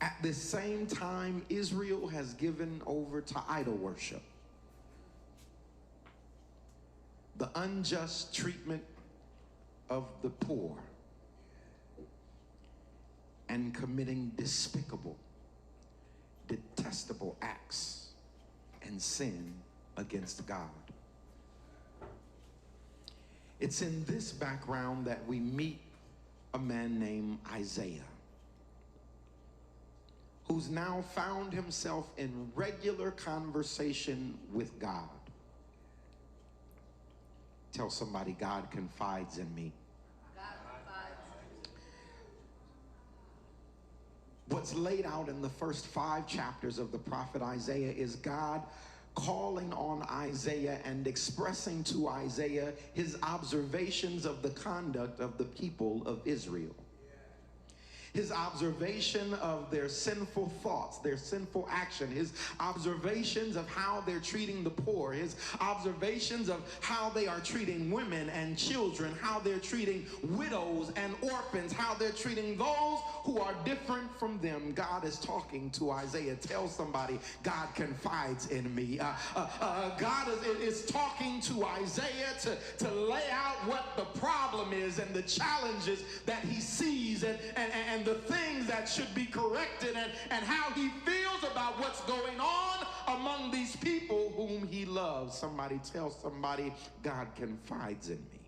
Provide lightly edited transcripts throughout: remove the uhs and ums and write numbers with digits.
At this same time, Israel has given over to idol worship, the unjust treatment of the poor, and committing despicable, detestable acts and sin against God. It's in this background that we meet a man named Isaiah, who's now found himself in regular conversation with God. Tell somebody, God confides in me. God confides. What's laid out in the first 5 chapters of the prophet Isaiah is God calling on Isaiah and expressing to Isaiah his observations of the conduct of the people of Israel. His observation of their sinful thoughts, their sinful action, his observations of how they're treating the poor, his observations of how they are treating women and children, how they're treating widows and orphans, how they're treating those who are different from them. God is talking to Isaiah. Tell somebody, God confides in me. God is talking to Isaiah to lay out what the problem is and the challenges that he sees and the things that should be corrected and how he feels about what's going on among these people whom he loves. Somebody tell somebody, God confides in me.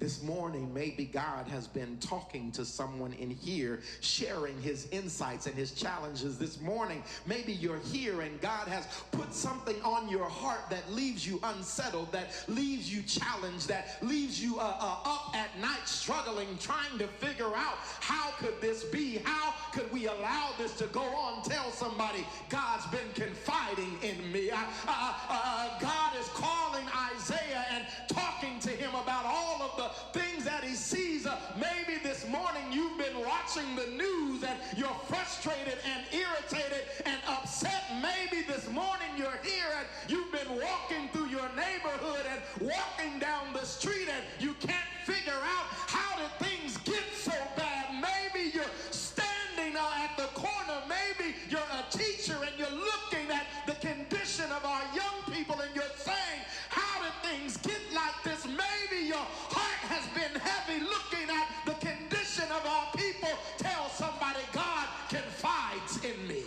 This morning, maybe God has been talking to someone in here, sharing his insights and his challenges. This morning, maybe you're here and God has put something on your heart that leaves you unsettled, that leaves you challenged, that leaves you up at night struggling, trying to figure out how could this be? How could we allow this to go on? Tell somebody, God's been confiding in me. God is calling Isaiah and talking to him about all of the things that he sees. Maybe this morning you've been watching the news and you're frustrated and irritated and upset. Maybe this morning you're here and you've been walking through your neighborhood and walking down the street and you can't figure out how did things get so bad. Maybe you're standing at the corner. Maybe you're a teacher and you're looking at the condition of our young people and you're saying, how did things get like this? Maybe your heart has been heavy looking at the condition of our people. Tell somebody, God confides in me.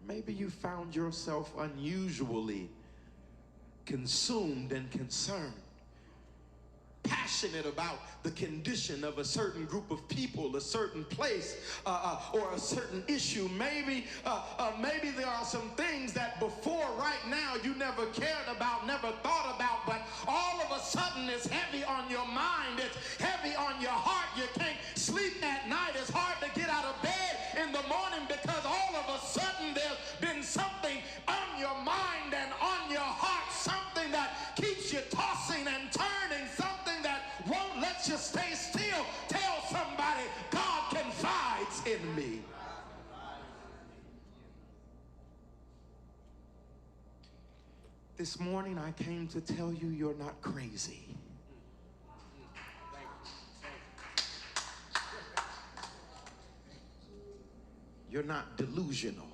Maybe you found yourself unusually consumed and concerned, passionate about the condition of a certain group of people, a certain place, or a certain issue. Maybe there are some things that before right now you never cared about, never thought about, but all of a sudden it's heavy on your mind, it's heavy on your heart. You can't sleep at night. It's hard to get out of bed in the morning because all of a sudden there's been something on your mind and on your heart, something that keeps you tossing and turning, something that won't let you stay still. Tell somebody, God confides in me. This morning I came to tell you you're not crazy. You're not delusional.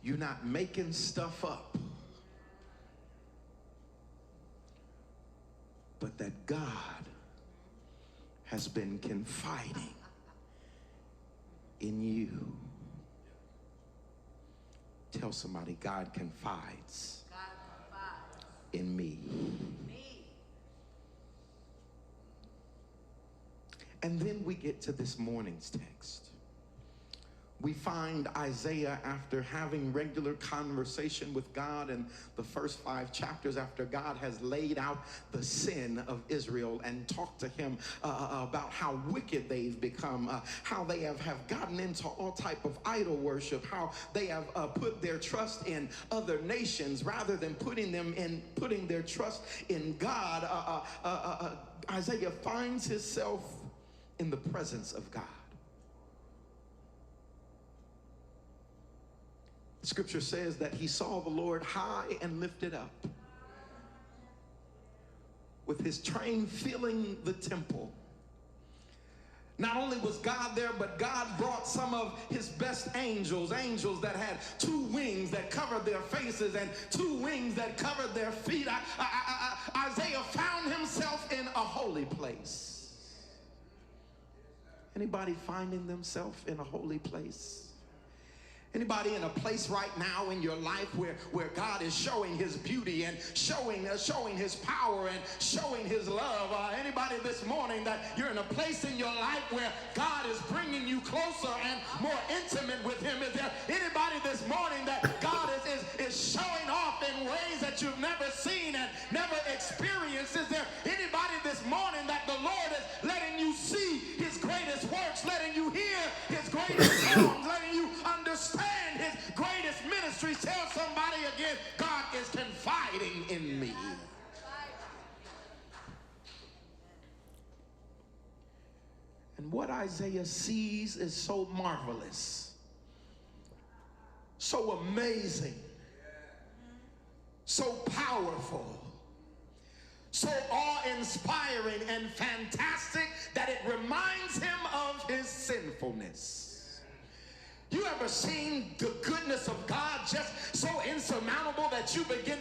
You're not making stuff up. But that God has been confiding in you. Tell somebody, God confides, in me. And then we get to this morning's text. We find Isaiah, after having regular conversation with God in the first 5 chapters, after God has laid out the sin of Israel and talked to him about how wicked they've become, how they have gotten into all type of idol worship, how they have put their trust in other nations rather than putting their trust in God. Isaiah finds himself in the presence of God. Scripture says that he saw the Lord high and lifted up, with with his train filling the temple. Not only was God there, but God brought some of his best angels, angels that had 2 wings that covered their faces and 2 wings that covered their feet. Isaiah found himself in a holy place. Anybody finding themselves in a holy place? Anybody in a place right now in your life where God is showing his beauty and showing his power and showing his love? Anybody this morning that you're in a place in your life where God is bringing you closer and more intimate with him? Is there anybody this morning that God is showing off in ways that you've never seen and never experienced? Is there anybody this morning that the Lord is letting you see his greatest works, letting you hear his greatest songs, letting you understand his greatest ministries? Tell somebody again, God is confiding in me. And what Isaiah sees is so marvelous, so amazing, so powerful, so awe-inspiring and fantastic that it reminds him of his sinfulness. You ever seen the goodness of God just so insurmountable that you begin